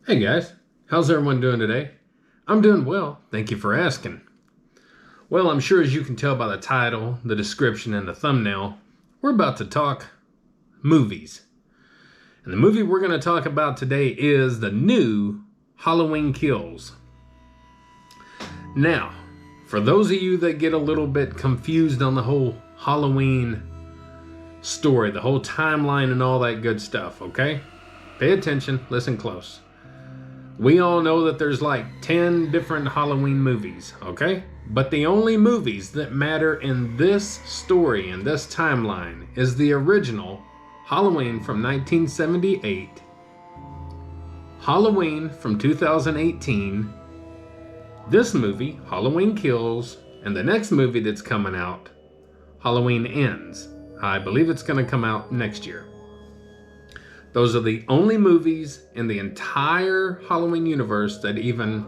Hey guys, how's everyone doing today? I'm doing well, thank you for asking. Well, I'm sure as you can tell by the title, the description, and the thumbnail, we're about to talk movies. And the movie we're going to talk about today is the new Halloween Kills. Now, for those of you that get a little bit confused on the whole Halloween story, the whole timeline and all that good stuff, okay? Pay attention, listen close. We all know that there's like 10 different Halloween movies, okay? But the only movies that matter in this story, in this timeline, is the original Halloween from 1978, Halloween from 2018, this movie, Halloween Kills, and the next movie that's coming out, Halloween Ends. I believe it's going to come out next year. Those are the only movies in the entire Halloween universe that even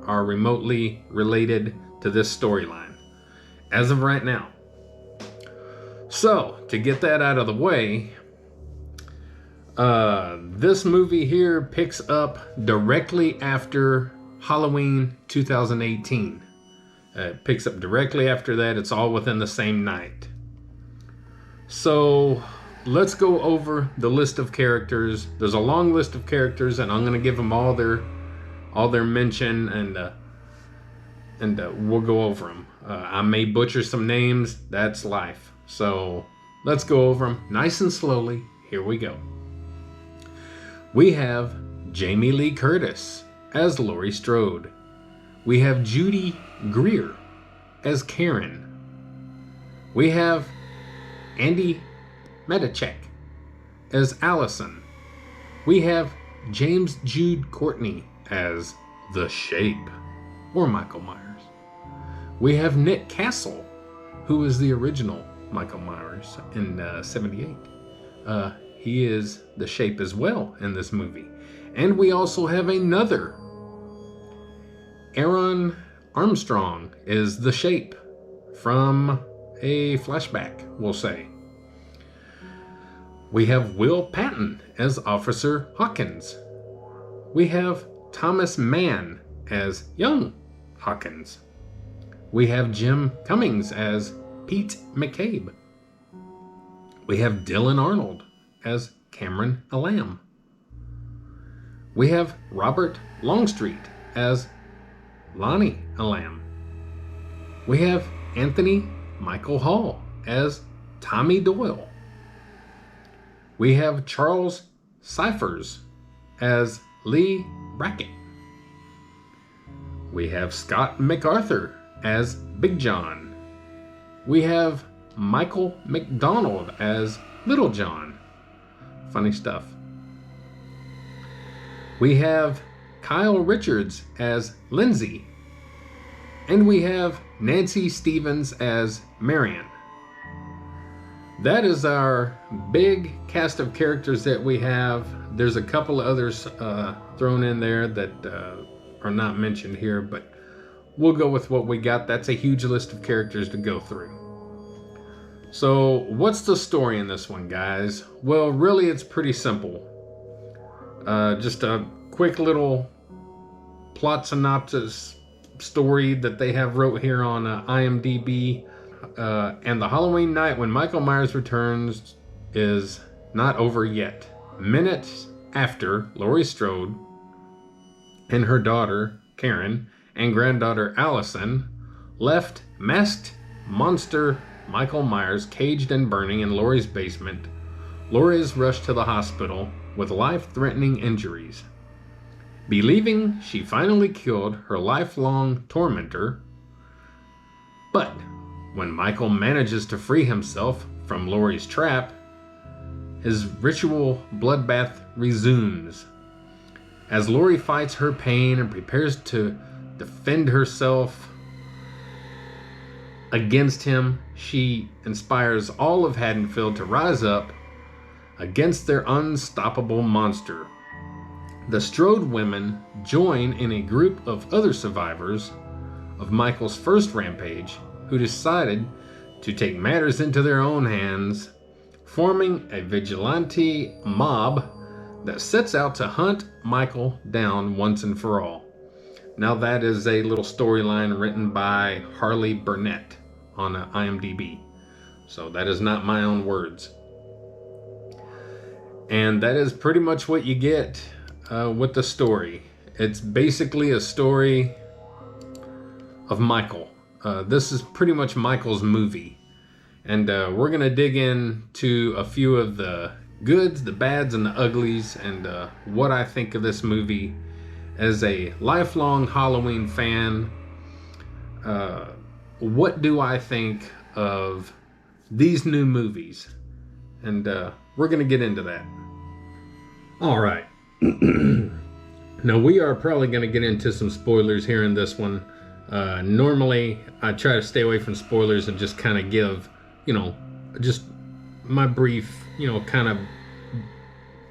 are remotely related to this storyline, as of right now. So, to get that out of the way, this movie here picks up directly after Halloween 2018. It picks up directly after that. It's all within the same night. So, let's go over the list of characters. There's a long list of characters, and I'm going to give them all their mention, and we'll go over them. I may butcher some names. That's life. So let's go over them nice and slowly. Here we go. We have Jamie Lee Curtis as Laurie Strode. We have Judy Greer as Karen. We have Andy Medichek as Allison. We have James Jude Courtney as The Shape, or Michael Myers. We have Nick Castle, who is the original Michael Myers in 78. He is The Shape as well in this movie. And we also have another. Aaron Armstrong is The Shape from a flashback, we'll say. We have Will Patton as Officer Hawkins. We have Thomas Mann as Young Hawkins. We have Jim Cummings as Pete McCabe. We have Dylan Arnold as Cameron Elam. We have Robert Longstreet as Lonnie Elam. We have Anthony Michael Hall as Tommy Doyle. We have Charles Cyphers as Lee Brackett. We have Scott MacArthur as Big John. We have Michael McDonald as Little John. Funny stuff. We have Kyle Richards as Lindsay. And we have Nancy Stevens as Marion. That is our big cast of characters that we have. There's a couple of others thrown in there that are not mentioned here, but we'll go with what we got. That's a huge list of characters to go through. So, what's the story in this one, guys? Well, really, it's pretty simple. Just a quick little plot synopsis story that they have wrote here on IMDb. And the Halloween night when Michael Myers returns is not over yet. Minutes after Laurie Strode and her daughter, Karen, and granddaughter, Allison, left masked monster Michael Myers caged and burning in Laurie's basement, Laurie is rushed to the hospital with life-threatening injuries. Believing she finally killed her lifelong tormentor, but when Michael manages to free himself from Laurie's trap, his ritual bloodbath resumes. As Laurie fights her pain and prepares to defend herself against him, she inspires all of Haddonfield to rise up against their unstoppable monster. The Strode women join in a group of other survivors of Michael's first rampage who decided to take matters into their own hands, forming a vigilante mob that sets out to hunt Michael down once and for all. Now that is a little storyline written by Harley Burnett on IMDb. So that is not my own words. And that is pretty much what you get with the story. It's basically a story of Michael. This is pretty much Michael's movie. And we're going to dig into a few of the goods, the bads, and the uglies, and what I think of this movie as a lifelong Halloween fan. What do I think of these new movies? And we're going to get into that. All right. Now, we are probably going to get into some spoilers here in this one. Normally, I try to stay away from spoilers and just kind of give, just my brief, kind of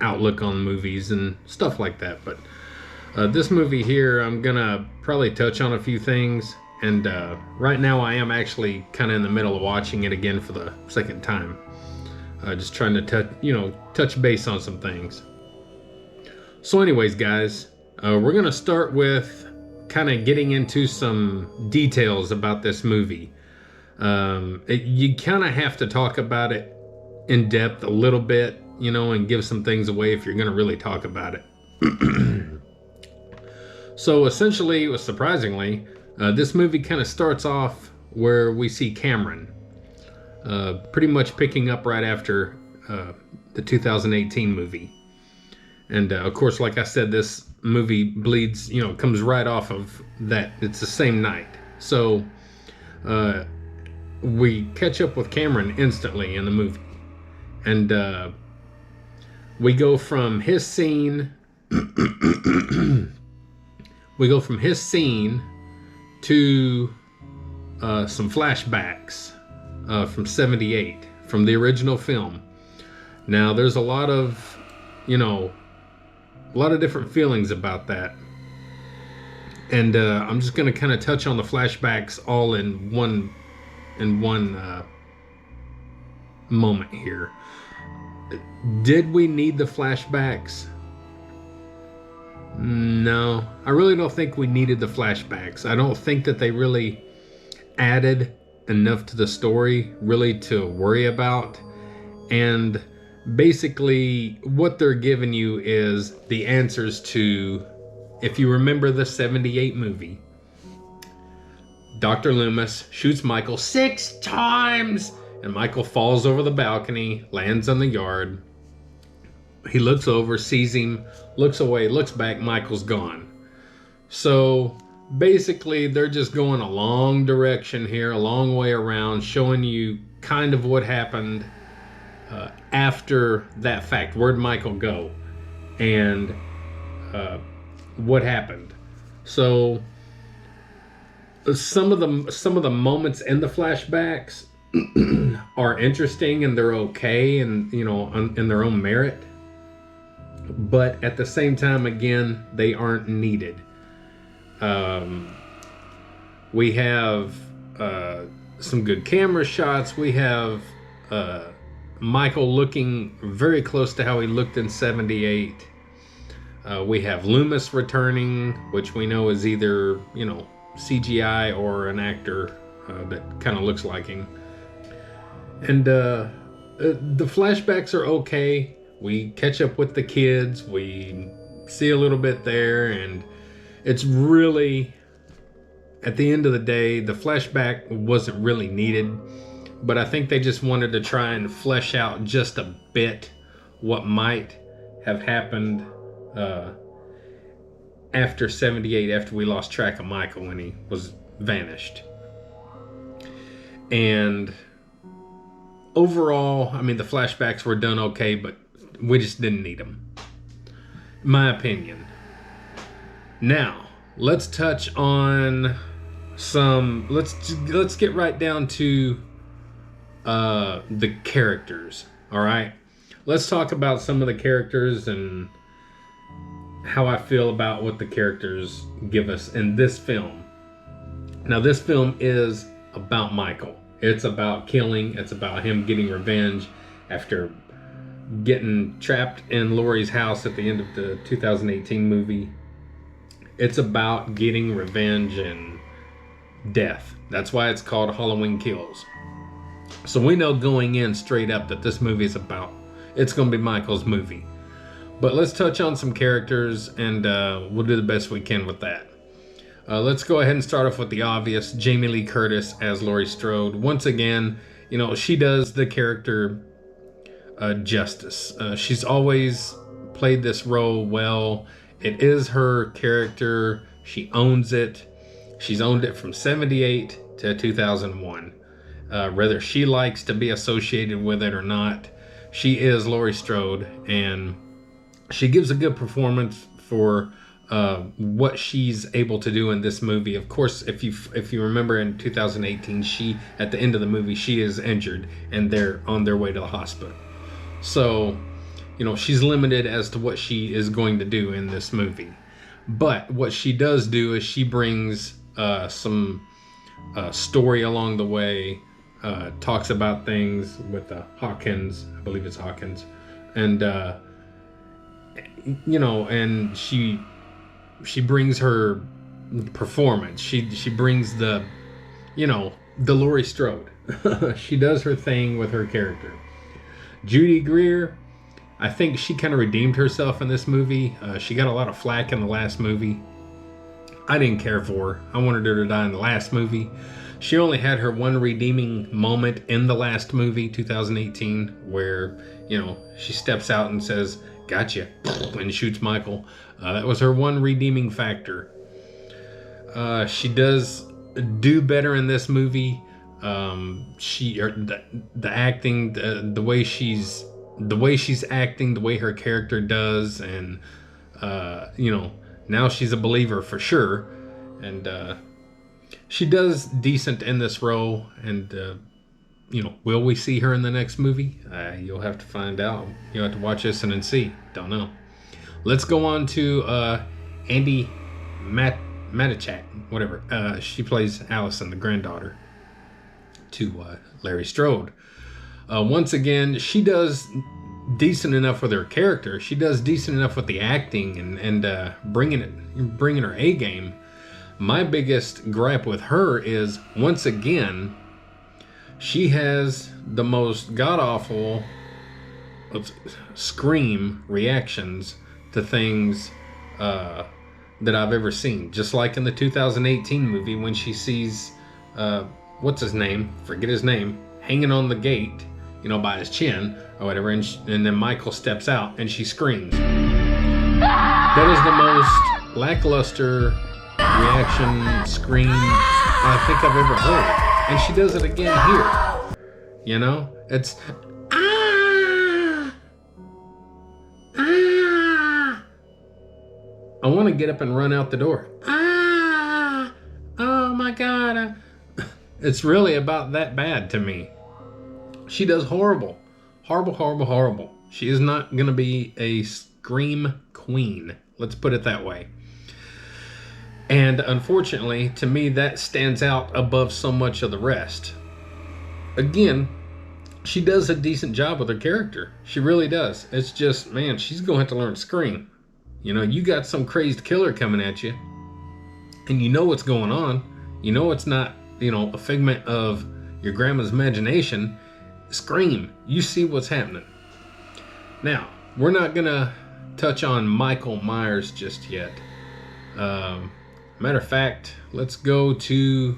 outlook on movies and stuff like that. But this movie here, I'm going to probably touch on a few things. And right now, I am actually kind of in the middle of watching it again for the second time. Just trying to touch base on some things. So anyways, guys, we're going to start with kind of getting into some details about this movie. You kind of have to talk about it in depth a little bit, and give some things away if you're going to really talk about it. So essentially, surprisingly, this movie kind of starts off where we see Cameron, pretty much picking up right after the 2018 movie. And of course, like I said, this movie bleeds, comes right off of that. It's the same night. So we catch up with Cameron instantly in the movie. And we go from his scene to some flashbacks from 78 from the original film. Now there's a lot of different feelings about that, and I'm just going to kind of touch on the flashbacks all in one moment here. Did we need the flashbacks? No, I really don't think we needed the flashbacks. I don't think that they really added enough to the story really to worry about. And basically what they're giving you is the answers to, if you remember the 78 movie, Dr. Loomis shoots Michael 6 times, and Michael falls over the balcony, lands on the yard. He looks over, sees him, looks away, looks back, Michael's gone. So basically they're just going a long direction here, a long way around, showing you kind of what happened after that fact. Where'd Michael go? And what happened? So some of the moments in the flashbacks are interesting, and they're okay, and in their own merit. But at the same time, again, they aren't needed. We have some good camera shots. We have Michael looking very close to how he looked in 78. We have Loomis returning, which we know is either, CGI or an actor that kind of looks like him. And the flashbacks are okay. We catch up with the kids. We see a little bit there, and it's really, at the end of the day, the flashback wasn't really needed. But I think they just wanted to try and flesh out just a bit what might have happened after 78, after we lost track of Michael when he was vanished. And overall, I mean, the flashbacks were done okay, but we just didn't need them, in my opinion. Now, let's touch on some, let's get right down to the characters. All right, let's talk about some of the characters and how I feel about what the characters give us in this film. Now, this film is about Michael. It's about killing. It's about him getting revenge after getting trapped in Laurie's house at the end of the 2018 movie. It's about getting revenge and death. That's why it's called Halloween Kills. So we know going in straight up that this movie is it's going to be Michael's movie. But let's touch on some characters, and we'll do the best we can with that. Let's go ahead and start off with the obvious. Jamie Lee Curtis as Laurie Strode. Once again, she does the character justice. She's always played this role well. It is her character. She owns it. She's owned it from 78 to 2001. Whether she likes to be associated with it or not, she is Laurie Strode, and she gives a good performance for what she's able to do in this movie. Of course, if you remember in 2018, at the end of the movie, she is injured and they're on their way to the hospital. So, she's limited as to what she is going to do in this movie. But what she does do is she brings some story along the way, talks about things with Hawkins, I believe it's Hawkins, and and she brings her performance. She brings the Laurie Strode. She does her thing with her character. Judy Greer, I think she kind of redeemed herself in this movie. She got a lot of flack in the last movie. I didn't care for her. I wanted her to die in the last movie. She only had her one redeeming moment in the last movie, 2018, where, she steps out and says, "Gotcha," and shoots Michael. That was her one redeeming factor. She does do better in this movie. The acting, the way she's acting, the way her character does, and now she's a believer for sure, and she does decent in this role. And will we see her in the next movie? You'll have to find out. You'll have to watch this and then see. Don't know. Let's go on to Andy Matichak, whatever. She plays Allison, the granddaughter to Larry Strode. Once again, she does decent enough with her character. She does decent enough with the acting and bringing her A game. My biggest gripe with her is, once again, she has the most god-awful scream reactions to things that I've ever seen. Just like in the 2018 movie when she sees, what's his name? Forget his name. Hanging on the gate, by his chin or whatever. And then Michael steps out and she screams. That is the most lackluster reaction scream I think I've ever heard. And she does it again here. It's I want to get up and run out the door. Oh my God. It's really about that bad to me. She does horrible. She is not going to be a scream queen. Let's put it that way. And unfortunately, to me, that stands out above so much of the rest. Again, she does a decent job with her character. She really does. It's just, man, she's going to have to learn to scream. You got some crazed killer coming at you, and you know what's going on. It's not, a figment of your grandma's imagination. Scream. You see what's happening. Now, we're not going to touch on Michael Myers just yet. Matter of fact, let's go to,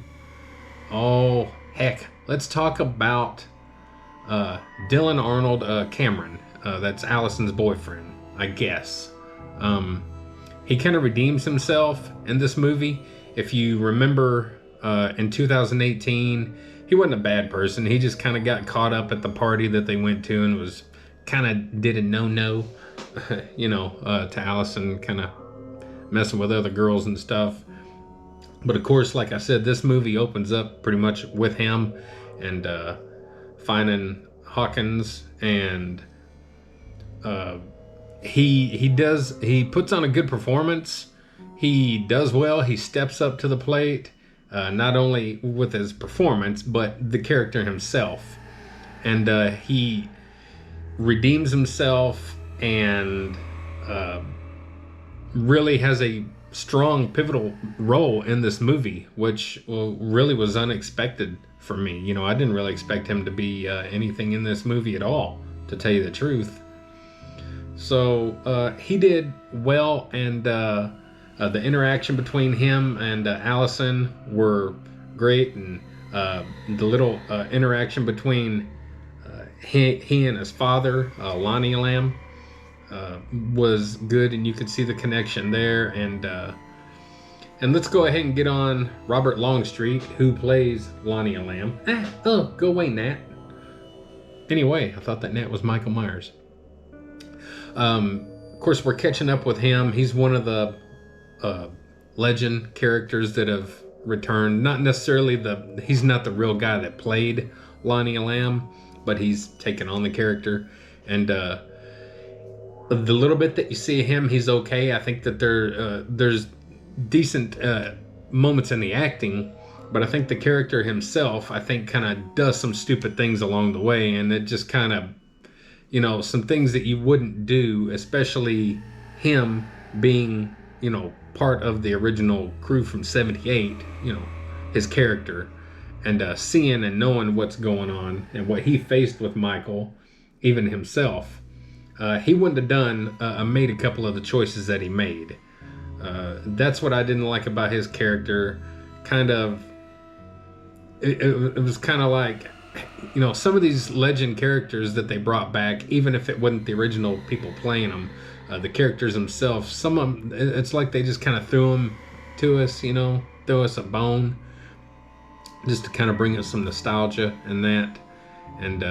let's talk about Dylan Arnold Cameron. That's Allison's boyfriend, I guess. He kind of redeems himself in this movie. If you remember, in 2018, he wasn't a bad person. He just kind of got caught up at the party that they went to and was kind of did a no-no, to Allison, kind of messing with other girls and stuff. But of course, like I said, this movie opens up pretty much with him and finding Hawkins, and he puts on a good performance. He does well. He steps up to the plate, not only with his performance but the character himself, and he redeems himself and really has a strong pivotal role in this movie, which really was unexpected for me. You know, I didn't really expect him to be anything in this movie at all, to tell you the truth. So he did well, and the interaction between him and Allison were great, and the little interaction between he and his father, Lonnie Lamb, was good, and you could see the connection there. And let's go ahead and get on Robert Longstreet, who plays Lonnie Lamb. Go away, Nat. Anyway, I thought that Nat was Michael Myers. Of course, we're catching up with him. He's one of the legend characters that have returned. Not necessarily he's not the real guy that played Lonnie Lamb, but he's taken on the character. And the little bit that you see him, he's okay. I think that there's decent moments in the acting, but I think the character himself, I think, kind of does some stupid things along the way, and it just kind of, you know, some things that you wouldn't do, especially him being, you know, part of the original crew from '78, you know, his character, and seeing and knowing what's going on and what he faced with Michael, even himself. He wouldn't have made a couple of the choices that he made. That's what I didn't like about his character. Kind of, it was kind of like, you know, some of these legend characters that they brought back, even if it wasn't the original people playing them, the characters themselves, some of them, it's like they just kind of threw them to us, you know, throw us a bone, just to kind of bring us some nostalgia and that. And,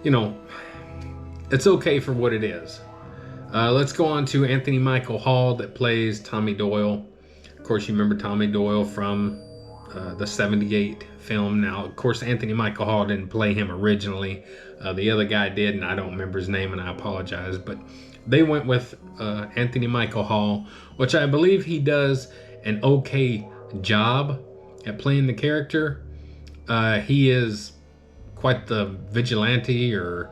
you know, it's okay for what it is. Let's go on to Anthony Michael Hall, that plays Tommy Doyle. Of course, you remember Tommy Doyle from the '78 film. Now, of course, Anthony Michael Hall didn't play him originally. The other guy did, and I don't remember his name, and I apologize. But they went with Anthony Michael Hall, which I believe he does an okay job at playing the character. He is quite the vigilante, or,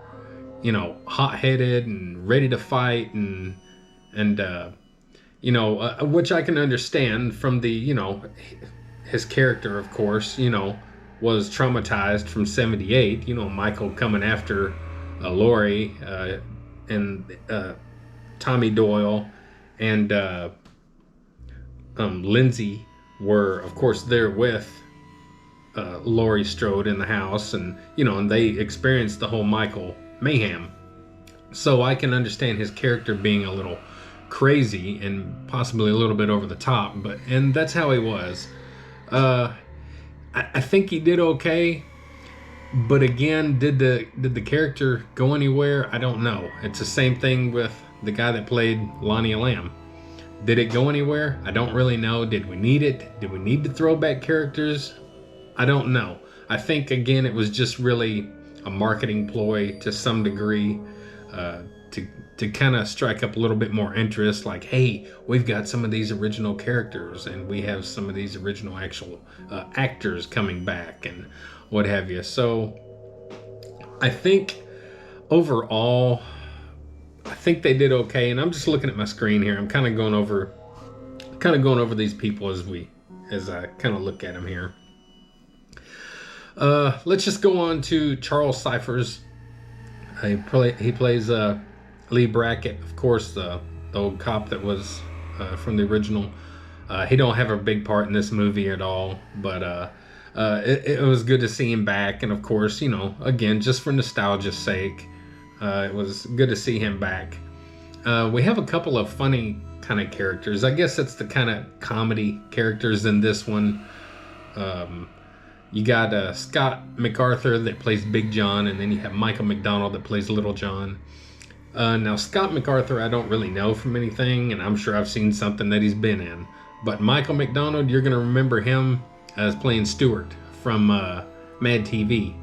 you know, hot-headed and ready to fight, and you know, which I can understand from the, you know, his character, of course, you know, was traumatized from '78. You know, Michael coming after Laurie, and Tommy Doyle and Lindsay were, of course, there with Laurie Strode in the house, and, you know, and they experienced the whole Michael mayhem. So I can understand his character being a little crazy and possibly a little bit over the top, and that's how he was. I think he did okay, but again, did the character go anywhere? I don't know. It's the same thing with the guy that played Lonnie Lamb. Did it go anywhere? I don't really know. Did we need it? Did we need to throw back characters? I don't know. I think, again, it was just really a marketing ploy to some degree, to kind of strike up a little bit more interest, like, hey, we've got some of these original characters, and we have some of these original actual actors coming back, and what have you. So I think overall, I think they did okay. And I'm just looking at my screen here. I'm kind of going over these people as I kind of look at them here. Let's just go on to Charles Cyphers. He plays Lee Brackett, of course, the old cop that was from the original. He don't have a big part in this movie at all, but it was good to see him back. And of course, you know, again, just for nostalgia's sake, it was good to see him back. We have a couple of funny kind of characters. I guess it's the kind of comedy characters in this one. You got Scott MacArthur that plays Big John, and then you have Michael McDonald that plays Little John. Now, Scott MacArthur I don't really know from anything, and I'm sure I've seen something that he's been in. But Michael McDonald, you're going to remember him as playing Stewart from Mad TV.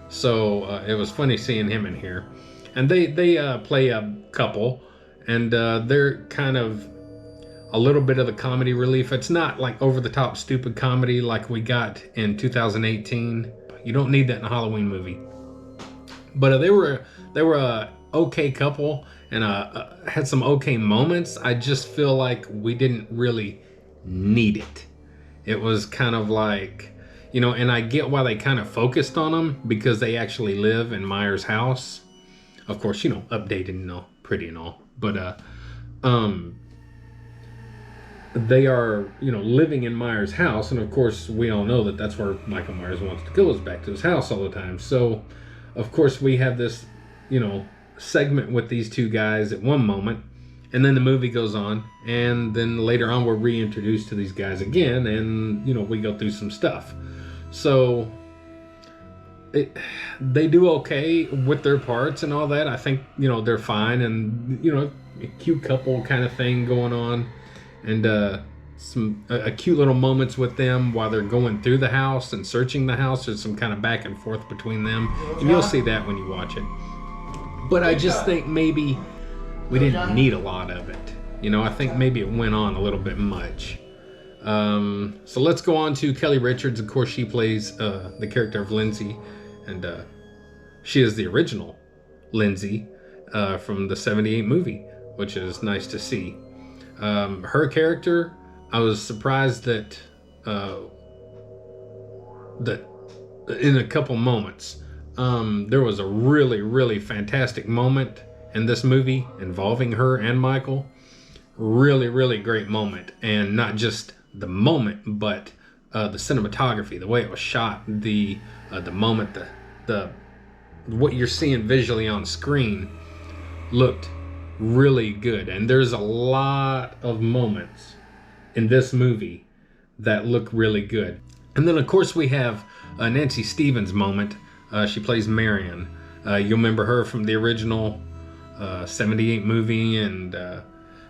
So it was funny seeing him in here. And they play a couple, and they're kind of a little bit of the comedy relief. It's not like over-the-top stupid comedy like we got in 2018. You don't need that in a Halloween movie. But they were they were a okay couple and had some okay moments. I just feel like we didn't really need it. It was kind of like, you know, and I get why they kind of focused on them, because they actually live in Myers' house. Of course, you know, updated and all, pretty and all. But they are, you know, living in Myers' house, and of course we all know that that's where Michael Myers wants to go, is back to his house all the time. So of course we have this, you know, segment with these two guys at one moment, and then the movie goes on, and then later on we're reintroduced to these guys again, and you know, we go through some stuff. So they do okay with their parts and all that. I think, you know, they're fine, and you know, a cute couple kind of thing going on, and some cute little moments with them while they're going through the house and searching the house. There's some kind of back and forth between them, and you'll see that when you watch it. But I just think maybe we didn't need a lot of it. You know, I think maybe it went on a little bit much. So let's go on to Kelly Richards. Of course, she plays the character of Lindsay, and she is the original Lindsay from the '78 movie, which is nice to see. Her character, I was surprised that in a couple moments, there was a really, really fantastic moment in this movie involving her and Michael. Really, really great moment, and not just the moment, but the cinematography, the way it was shot, the moment, the what you're seeing visually on screen looked really good. And there's a lot of moments in this movie that look really good. And then of course we have Nancy Stevens' moment. She plays Marion. You'll remember her from the original '78 movie, and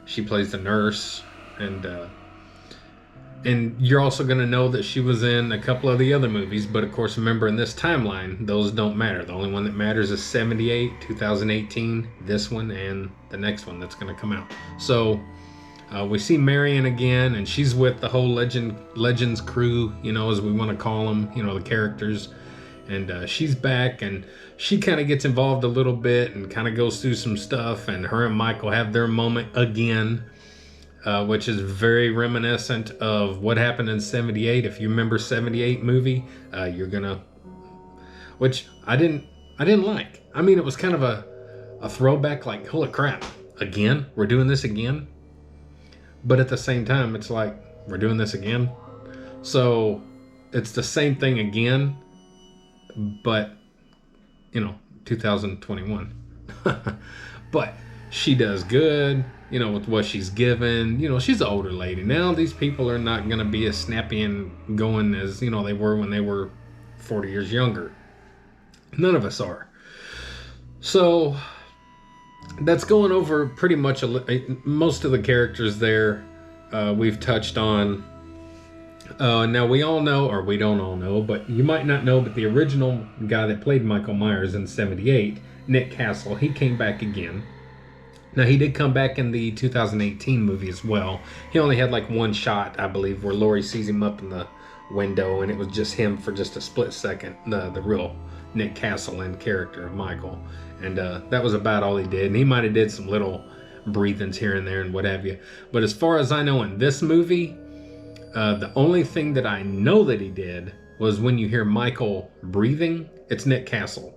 she plays the nurse, and you're also going to know that she was in a couple of the other movies. But of course, remember, in this timeline, those don't matter. The only one that matters is '78, 2018, this one, and the next one that's going to come out. So we see Marion again, and she's with the whole Legends crew, you know, as we want to call them, you know, the characters. And she's back, and she kind of gets involved a little bit and kind of goes through some stuff, and her and Michael have their moment again, which is very reminiscent of what happened in '78. If you remember '78 movie, you're gonna, which I didn't like. I mean, it was kind of a throwback, like, holy crap, again, we're doing this again. But at the same time, it's like, we're doing this again. So it's the same thing again, but, you know, 2021. But she does good, you know, with what she's given. You know, she's an older lady now. These people are not going to be as snappy and going as, you know, they were when they were 40 years younger. None of us are. So that's going over pretty much most of the characters there. We've touched on. Now we all know, or we don't all know, but you might not know, but the original guy that played Michael Myers in '78, Nick Castle, he came back again. Now he did come back in the 2018 movie as well. He only had like one shot, I believe, where Laurie sees him up in the window, and it was just him for just a split second, the real Nick Castle in character of Michael. And that was about all he did. And he might have did some little breathings here and there and what have you. But as far as I know, in this movie, the only thing that I know that he did was when you hear Michael breathing, it's Nick Castle.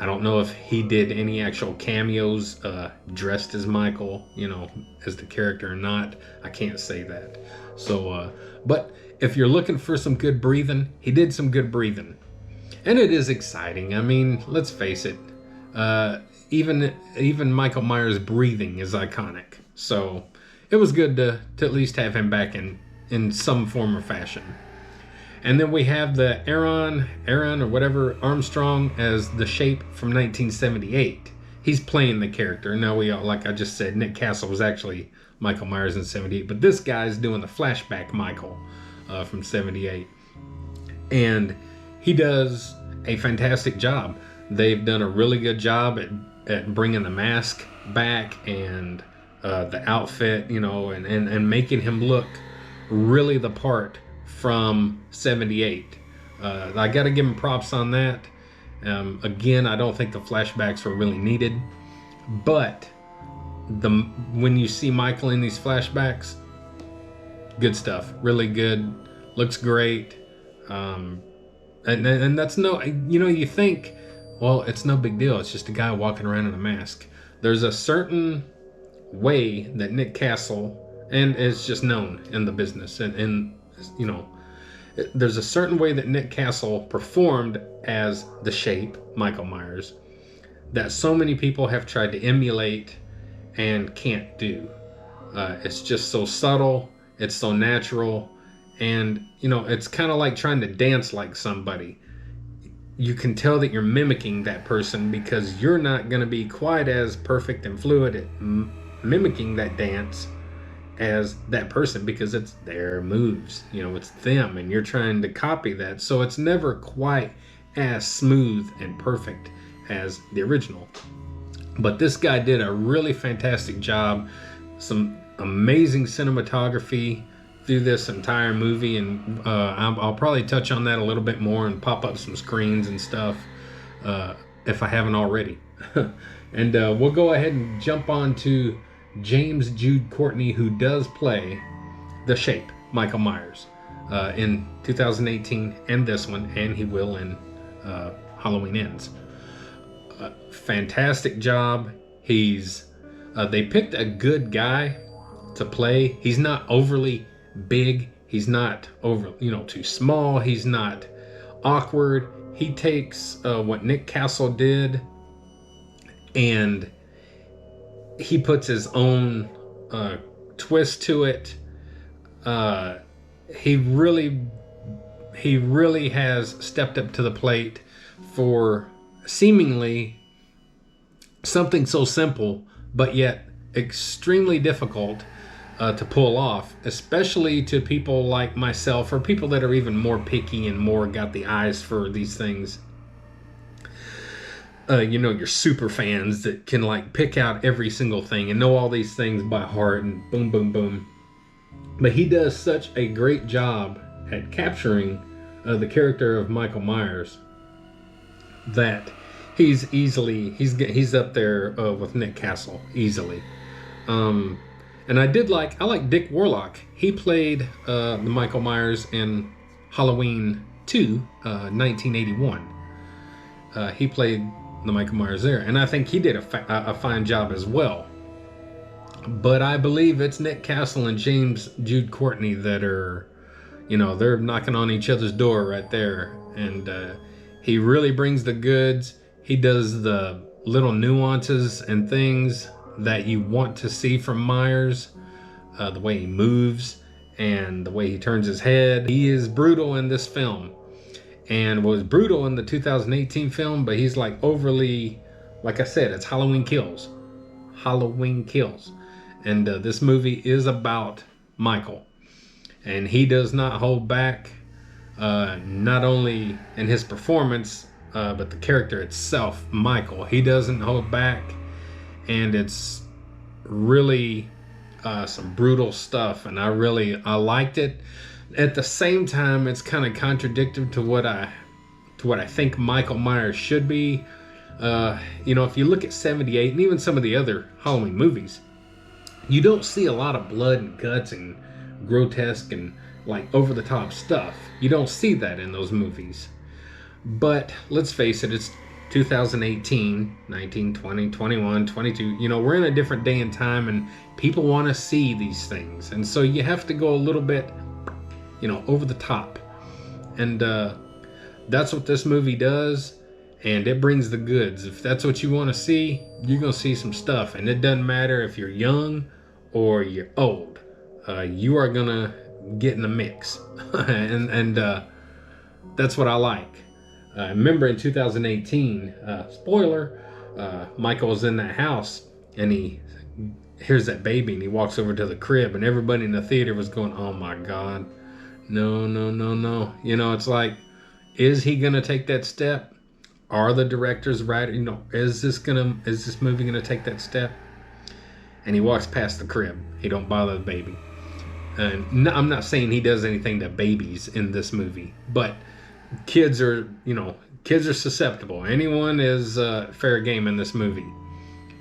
I don't know if he did any actual cameos dressed as Michael, you know, as the character or not. I can't say that. So, but if you're looking for some good breathing, he did some good breathing. And it is exciting. I mean, let's face it. Even Michael Myers' breathing is iconic. So it was good to at least have him back in some form or fashion. And then we have the Aaron or whatever, Armstrong, as the Shape from 1978. He's playing the character. Now, like I just said, Nick Castle was actually Michael Myers in '78, but this guy's doing the flashback Michael from '78. And he does a fantastic job. They've done a really good job at bringing the mask back and the outfit, you know, and making him look really the part from '78. I got to give him props on that. Again, I don't think the flashbacks were really needed, but when you see Michael in these flashbacks, good stuff, really good, looks great, and that's no, you think, well, it's no big deal, it's just a guy walking around in a mask. There's a certain way that Nick Castle, and it's just known in the business, and there's a certain way that Nick Castle performed as the Shape, Michael Myers, that so many people have tried to emulate and can't do. It's just so subtle, it's so natural, and it's kind of like trying to dance like somebody. You can tell that you're mimicking that person because you're not going to be quite as perfect and fluid at mimicking that dance as that person, because it's their moves, it's them, and you're trying to copy that, so it's never quite as smooth and perfect as the original. But this guy did a really fantastic job. Some amazing cinematography through this entire movie, and I'll probably touch on that a little bit more and pop up some screens and stuff if I haven't already. And we'll go ahead and jump on to James Jude Courtney, who does play the Shape, Michael Myers, in 2018 and this one, and he will in Halloween Ends. Fantastic job. They picked a good guy to play. He's not overly big. He's not too small. He's not awkward. He takes what Nick Castle did, and he puts his own twist to it. He really has stepped up to the plate for seemingly something so simple, but yet extremely difficult to pull off, especially to people like myself, or people that are even more picky and more got the eyes for these things. Your super fans that can pick out every single thing and know all these things by heart and boom, boom, boom. But he does such a great job at capturing the character of Michael Myers that he's up there with Nick Castle easily. And I like Dick Warlock. He played the Michael Myers in Halloween 2, 1981. He played the Michael Myers there, and I think he did a fine job as well. But I believe it's Nick Castle and James Jude Courtney that are, they're knocking on each other's door right there, and he really brings the goods. He does the little nuances and things that you want to see from Myers, the way he moves and the way he turns his head. He is brutal in this film, and was brutal in the 2018 film, but he's overly, like I said, it's Halloween Kills. And this movie is about Michael, and he does not hold back, not only in his performance, but the character itself, Michael. He doesn't hold back, and it's really some brutal stuff, and I liked it. At the same time, it's kind of contradictory to what I think Michael Myers should be. If you look at 78 and even some of the other Halloween movies, you don't see a lot of blood and guts and grotesque and over the top stuff. You don't see that in those movies. But let's face it, it's 2018, 19, 20, 21, 22. We're in a different day and time, and people want to see these things. And so you have to go a little bit, over the top. And that's what this movie does, and it brings the goods. If that's what you want to see, you're going to see some stuff. And it doesn't matter if you're young or you're old. You are going to get in the mix. and that's what I like. I remember in 2018, spoiler, Michael was in that house, and he hears that baby, and he walks over to the crib, and everybody in the theater was going, oh my God, no. It's is he going to take that step? Are the directors right? Is this movie going to take that step? And he walks past the crib. He don't bother the baby. And no, I'm not saying he does anything to babies in this movie, but kids are, kids are susceptible. Anyone is fair game in this movie.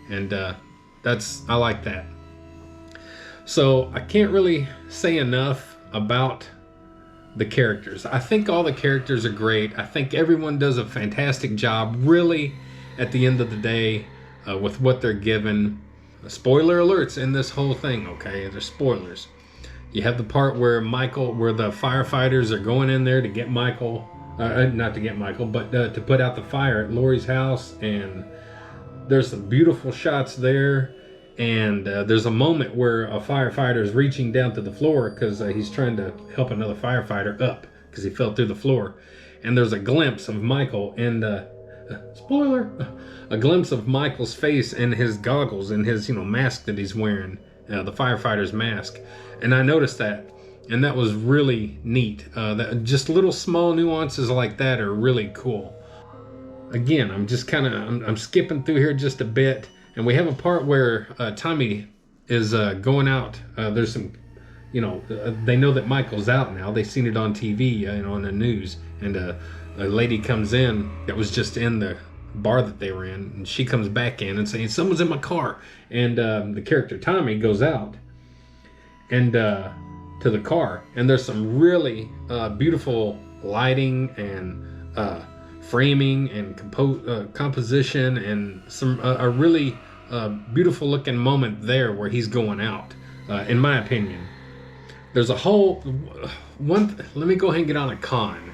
And I like that. So I can't really say enough about the characters. I think all the characters are great. I think everyone does a fantastic job, really, at the end of the day, with what they're given. Spoiler alerts in this whole thing, okay? There's spoilers. You have the part where the firefighters are going in there to get Michael, not to get Michael, but to put out the fire at Lori's house, and there's some beautiful shots there. And there's a moment where a firefighter is reaching down to the floor because he's trying to help another firefighter up because he fell through the floor. And there's a glimpse of Michael and spoiler, a glimpse of Michael's face and his goggles and his mask that he's wearing, the firefighter's mask. And I noticed that, and that was really neat. That just little small nuances like that are really cool. Again, I'm skipping through here just a bit. And we have a part where Tommy is going out. There's some, they know that Michael's out now. They've seen it on TV, on the news. And a lady comes in that was just in the bar that they were in. And she comes back in and saying, someone's in my car. And the character Tommy goes out and to the car. And there's some really beautiful lighting and framing and composition, and some a really beautiful looking moment there where he's going out. In my opinion, there's a whole one. Let me go ahead and get on a con.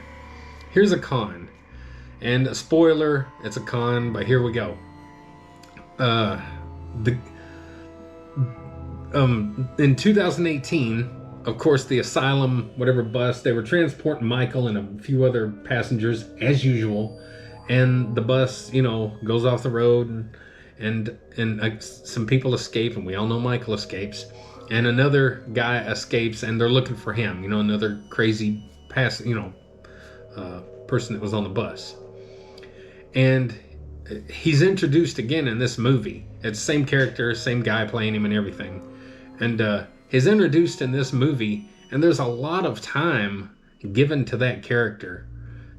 Here's a con, and a spoiler. It's a con, but here we go. In 2018. Of course, the asylum, whatever bus, they were transporting Michael and a few other passengers as usual, and the bus, goes off the road, and some people escape, and we all know Michael escapes, and another guy escapes, and they're looking for him, another crazy person that was on the bus, and he's introduced again in this movie. It's the same character, same guy playing him and everything, and he's introduced in this movie, and there's a lot of time given to that character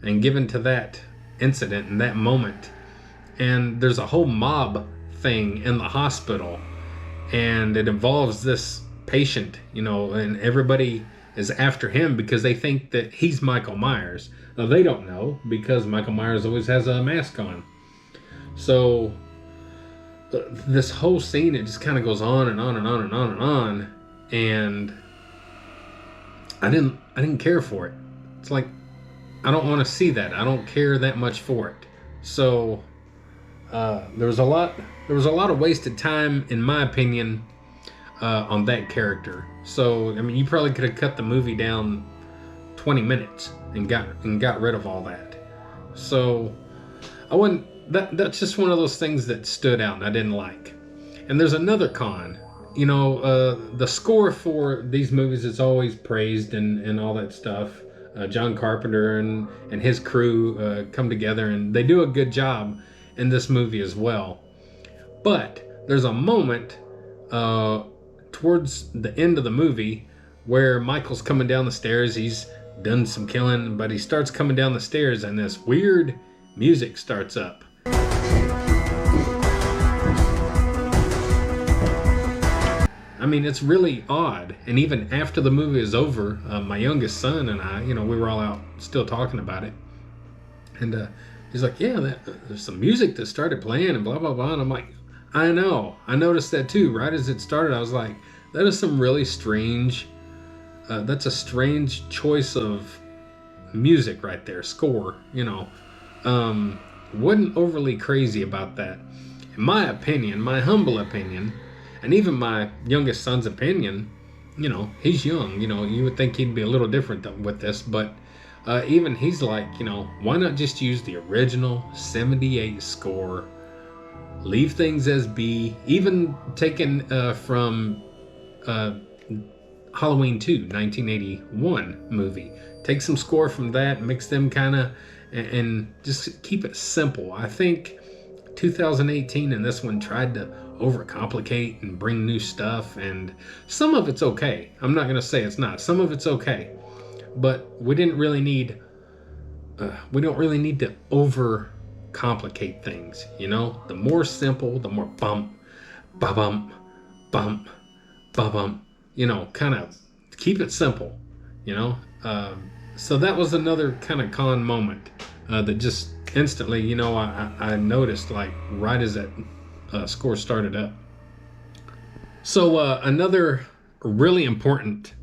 and given to that incident and that moment. And there's a whole mob thing in the hospital, and it involves this patient, and everybody is after him because they think that he's Michael Myers. Now, they don't know because Michael Myers always has a mask on. So this whole scene, it just kind of goes on and on and on and on and on. And I didn't care for it. It's like, I don't want to see that. I don't care that much for it. So there was a lot of wasted time, in my opinion, on that character. So you probably could have cut the movie down 20 minutes and got rid of all that. So I wouldn't. That's just one of those things that stood out and I didn't like. And there's another con. The score for these movies is always praised and all that stuff. John Carpenter and his crew come together and they do a good job in this movie as well. But there's a moment towards the end of the movie where Michael's coming down the stairs. He's done some killing, but he starts coming down the stairs and this weird music starts up. It's really odd. And even after the movie is over, my youngest son and I, we were all out still talking about it. And he's like, yeah, there's some music that started playing and blah, blah, blah. And I'm like, I know. I noticed that too. Right as it started, I was like, that is some really strange, that's a strange choice of music right there, score, Wasn't overly crazy about that. In my opinion, my humble opinion, and even my youngest son's opinion, he's young, you would think he'd be a little different with this, but even he's like, why not just use the original 78 score, leave things as B, even taken from Halloween 2, 1981 movie. Take some score from that, mix them kind of, and just keep it simple. I think 2018 and this one tried to overcomplicate and bring new stuff, and some of it's okay. I'm not going to say it's not. Some of it's okay. But we didn't really need we don't really need to over complicate things, you know. The more simple, the more bump, ba-bump, bump, ba-bump, you know, kind of keep it simple, you know. So that was another kind of con moment that just instantly, you know, I noticed, like, right as that score started up. So another really important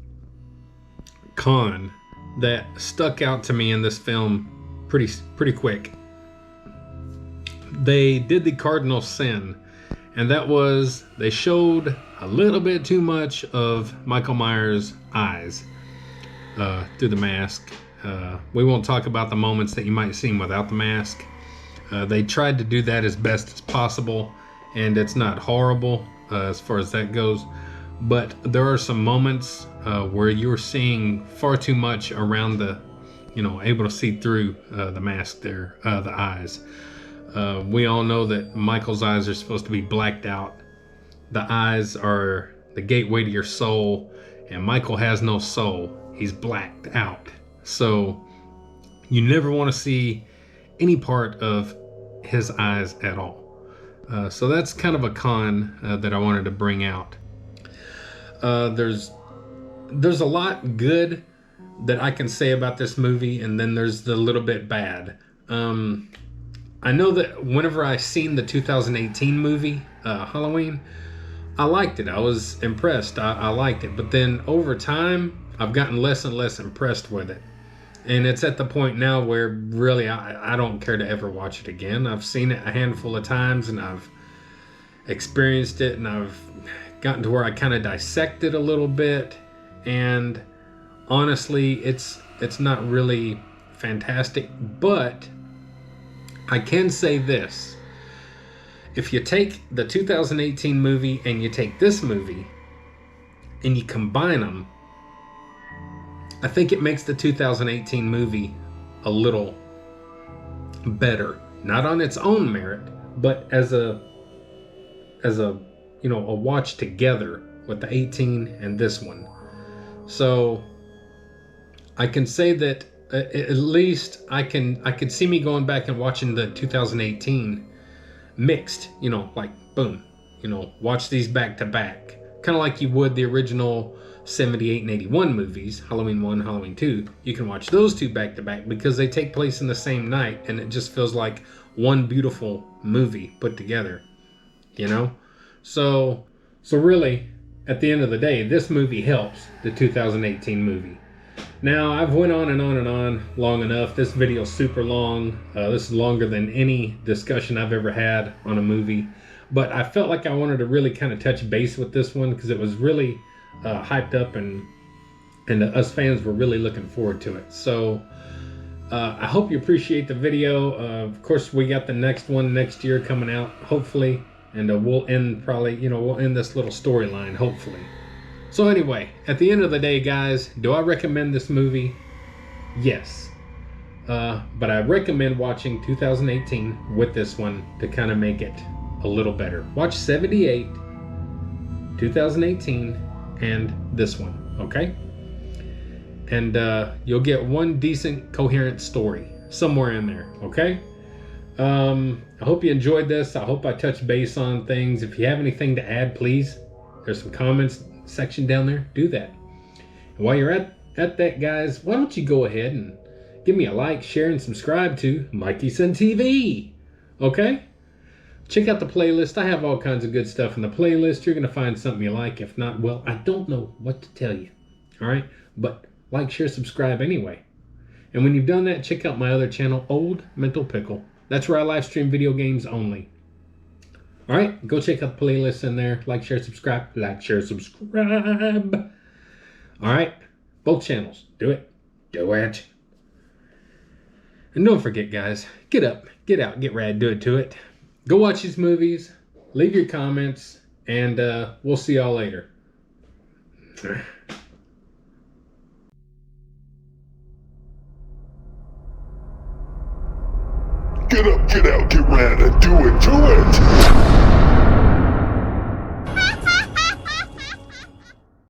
con that stuck out to me in this film pretty quick. They did the cardinal sin, and that was they showed a little bit too much of Michael Myers' eyes through the mask. We won't talk about the moments that you might see him without the mask. They tried to do that as best as possible, and it's not horrible as far as that goes. But there are some moments where you're seeing far too much around the, you know, able to see through the mask there, the eyes. We all know that Michael's eyes are supposed to be blacked out. The eyes are the gateway to your soul, and Michael has no soul. He's blacked out. So you never want to see any part of his eyes at all. So that's kind of a con that I wanted to bring out. There's a lot good that I can say about this movie, and then there's the little bit bad. I know that whenever I seen the 2018 movie, Halloween, I liked it. I was impressed. I liked it. But then over time, I've gotten less and less impressed with it. And it's at the point now where really I don't care to ever watch it again. I've seen it a handful of times, and I've experienced it, and I've gotten to where I kind of dissect it a little bit. And honestly, it's not really fantastic. But I can say this. If you take the 2018 movie and you take this movie and you combine them, I think it makes the 2018 movie a little better. Not on its own merit, but as a you know, a watch together with the 18 and this one. So I can say that at least I could see me going back and watching the 2018 mixed, you know, like boom, you know, watch these back to back, kind of like you would the original 78 and 81 movies, Halloween 1, Halloween 2. You can watch those two back to back because they take place in the same night, and it just feels like one beautiful movie put together, you know. So really, at the end of the day, this movie helps the 2018 movie. Now, I've went on and on and on long enough. This video's super long. This is longer than any discussion I've ever had on a movie. But I felt like I wanted to really kind of touch base with this one because it was really hyped up, and us fans were really looking forward to it. So I hope you appreciate the video. Of course, we got the next one next year coming out, hopefully. And we'll end we'll end this little storyline, hopefully. So anyway, at the end of the day, guys, do I recommend this movie? Yes. But I recommend watching 2018 with this one to kind of make it a little better. Watch 78, 2018, and this one, okay? And you'll get one decent, coherent story somewhere in there, okay? I hope you enjoyed this. I hope I touched base on things. If you have anything to add, please, there's some comments section down there. Do that. And while you're at that, guys, why don't you go ahead and give me a like, share, and subscribe to Mikey Sun TV. Okay? Check out the playlist. I have all kinds of good stuff in the playlist. You're going to find something you like. If not, well, I don't know what to tell you. All right? But like, share, subscribe anyway. And when you've done that, check out my other channel, Old Mental Pickle. That's where I live stream video games only. All right, go check out the playlist in there. Like, share, subscribe. Like, share, subscribe. All right, both channels. Do it. Do it. And don't forget, guys, get up, get out, get rad, do it to it. Go watch these movies. Leave your comments, and we'll see y'all later. Get up, get out, get rad, and do it to it!